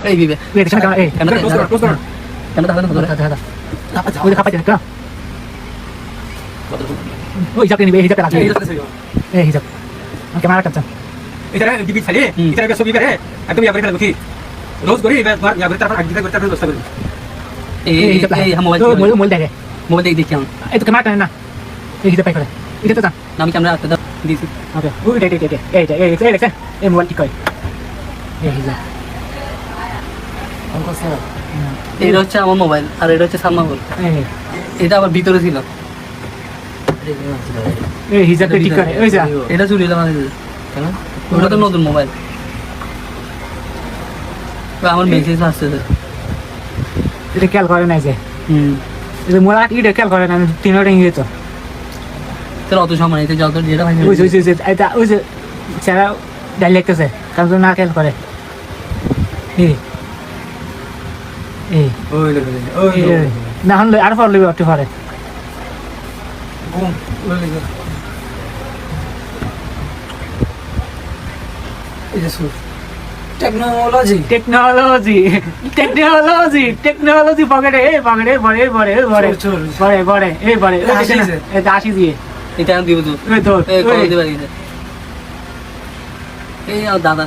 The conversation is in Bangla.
এই বিবে এই দেখছেন কেমন এই ক্যামেরা ক্লোজ কর ক্যামেরা হাতে ধরে দাদা দাদা ওই দেখা পাচ্ছেন কেন ওই হিসাব নিবে এই হিসাবটা রাখি এই হিসাব ক্যামেরা কাটছেন এটা ডিবি খালি এটা ছবি করে একদম ইয়া করে ফেলা বুঝি রোজ করি এবার ইয়া করে তারপর আগে করতে তারপর ব্যবস্থা করি এই মোবাইল মোবাইল দেখে মোবাইল দেখি আমি এই তো ক্যামেরা টানে না এই হিসাব পাই করে এটা তো জান আমি ক্যামেরা হাতে দিয়েছি ওকে ওই এই দেখছেন এই মোবাইল ঠিক করে এই হিসাব এটা হচ্ছে আমার মোবাইল আর এটা হচ্ছে সালমা মোবাইল এই এটা আবার ভিতরে ছিল এই হিসাবটা ঠিক করে ওই যা এটা চুরি হলাম কেন ওটা তো নতুন মোবাইল আমার মেসেজ আসছে এটা খেয়াল করে নাই যে এটা মোলা এটা খেয়াল করে না তিনটা ইয়ে তো তোর অত সময় নেই যত যেটা ভাই ওই এটা ওই যে সেরা ডাল লিখতেছে কারণ তো না খেয়াল করে এই এই ওই লাগে এই, না হন আর ফর লইবে অটো ফরে ঘুম ওই লাগে এই যে সুর টেকনোলজি পকেটে বড়ে এটা আসি দিয়ে এটা দিব তো এই তো এই কল দিবা এই দাদা